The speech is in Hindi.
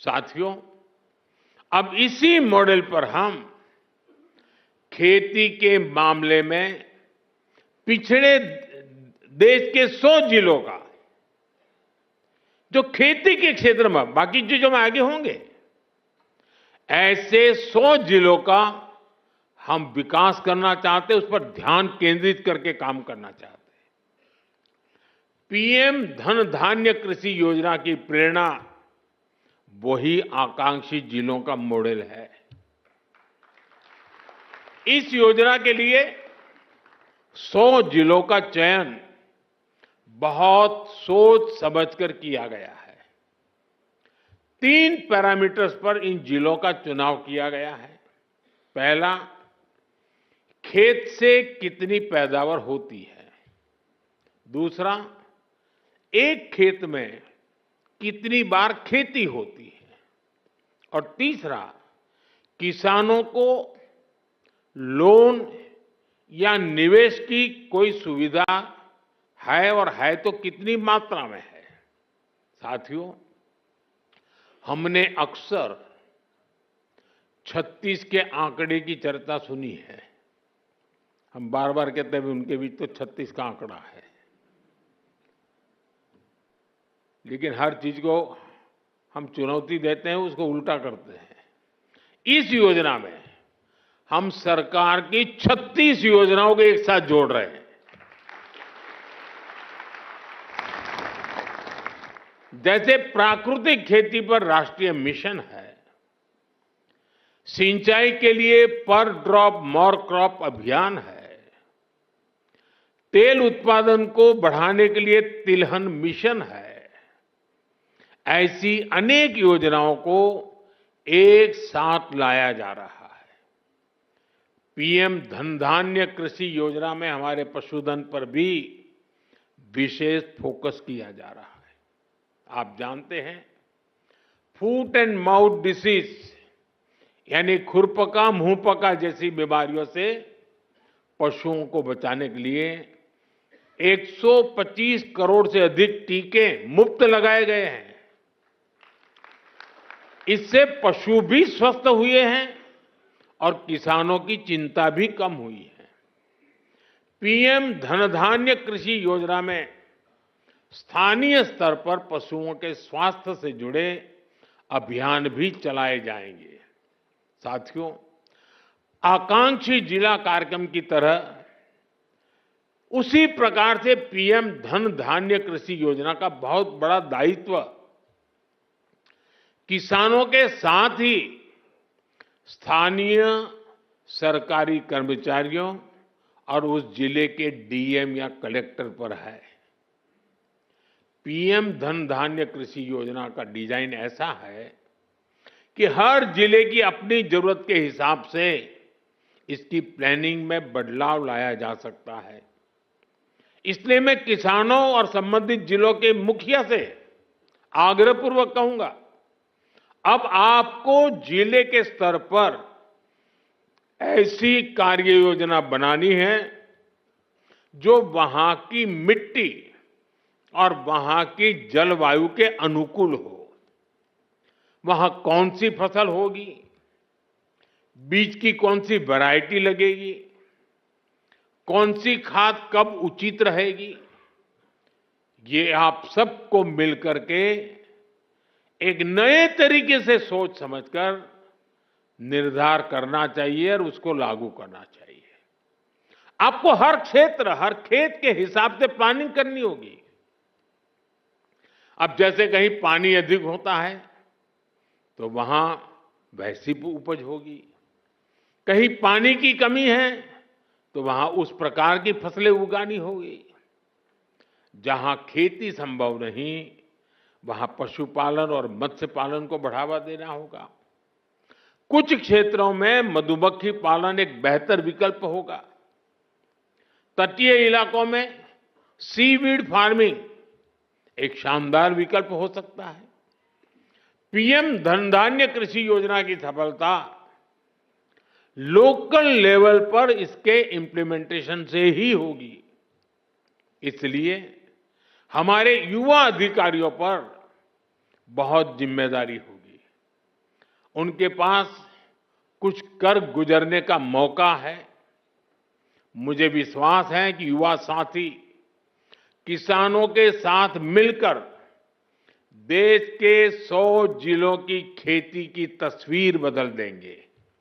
साथियों, अब इसी मॉडल पर हम खेती के मामले में पिछड़े देश के 100 जिलों का, जो खेती के क्षेत्र में, बाकी चीजों में आगे होंगे, ऐसे 100 जिलों का हम विकास करना चाहते हैं, उस पर ध्यान केंद्रित करके काम करना चाहते हैं। पीएम धन धान्य कृषि योजना की प्रेरणा वही आकांक्षी जिलों का मॉडल है। इस योजना के लिए 100 जिलों का चयन बहुत सोच समझकर किया गया है। 3 पैरामीटर्स पर इन जिलों का चुनाव किया गया है। पहला, खेत से कितनी पैदावार होती है। दूसरा, एक खेत में कितनी बार खेती होती है। और तीसरा, किसानों को लोन या निवेश की कोई सुविधा है, और है तो कितनी मात्रा में है। साथियों, हमने अक्सर 36 के आंकड़े की चर्चा सुनी है। हम बार बार कहते हैं उनके बीच तो 36 का आंकड़ा है, लेकिन हर चीज को हम चुनौती देते हैं, उसको उल्टा करते हैं। इस योजना में हम सरकार की 36 योजनाओं को एक साथ जोड़ रहे हैं। जैसे प्राकृतिक खेती पर राष्ट्रीय मिशन है, सिंचाई के लिए पर ड्रॉप मोर क्रॉप अभियान है, तेल उत्पादन को बढ़ाने के लिए तिलहन मिशन है, ऐसी अनेक योजनाओं को एक साथ लाया जा रहा है। पीएम धन धान्य कृषि योजना में हमारे पशुधन पर भी विशेष फोकस किया जा रहा है। आप जानते हैं, फूट एंड माउथ डिसीज यानी खुरपका मुंहपका जैसी बीमारियों से पशुओं को बचाने के लिए 125 करोड़ से अधिक टीके मुफ्त लगाए गए हैं। इससे पशु भी स्वस्थ हुए हैं और किसानों की चिंता भी कम हुई है। पीएम धन धान्य कृषि योजना में स्थानीय स्तर पर पशुओं के स्वास्थ्य से जुड़े अभियान भी चलाए जाएंगे। साथियों, आकांक्षी जिला कार्यक्रम की तरह उसी प्रकार से पीएम धन धान्य कृषि योजना का बहुत बड़ा दायित्व किसानों के साथ ही स्थानीय सरकारी कर्मचारियों और उस जिले के डीएम या कलेक्टर पर है। पीएम धन धान्य कृषि योजना का डिजाइन ऐसा है कि हर जिले की अपनी जरूरत के हिसाब से इसकी प्लानिंग में बदलाव लाया जा सकता है। इसलिए मैं किसानों और संबंधित जिलों के मुखिया से आग्रहपूर्वक कहूंगा, अब आपको जिले के स्तर पर ऐसी कार्य योजना बनानी है जो वहां की मिट्टी और वहां की जलवायु के अनुकूल हो। वहां कौन सी फसल होगी, बीज की कौन सी वैरायटी लगेगी, कौन सी खाद कब उचित रहेगी, ये आप सबको मिलकर के एक नए तरीके से सोच समझकर निर्धार करना चाहिए और उसको लागू करना चाहिए। आपको हर क्षेत्र, हर खेत के हिसाब से प्लानिंग करनी होगी। अब जैसे कहीं पानी अधिक होता है तो वहां वैसी उपज होगी, कहीं पानी की कमी है तो वहां उस प्रकार की फसलें उगानी होगी। जहां खेती संभव नहीं, वहां पशुपालन और मत्स्य पालन को बढ़ावा देना होगा। कुछ क्षेत्रों में मधुमक्खी पालन एक बेहतर विकल्प होगा। तटीय इलाकों में सीवीड फार्मिंग एक शानदार विकल्प हो सकता है। पीएम धन धान्य कृषि योजना की सफलता लोकल लेवल पर इसके इम्प्लीमेंटेशन से ही होगी। इसलिए हमारे युवा अधिकारियों पर बहुत जिम्मेदारी होगी। उनके पास कुछ कर गुजरने का मौका है। मुझे विश्वास है कि युवा साथी किसानों के साथ मिलकर देश के 100 जिलों की खेती की तस्वीर बदल देंगे।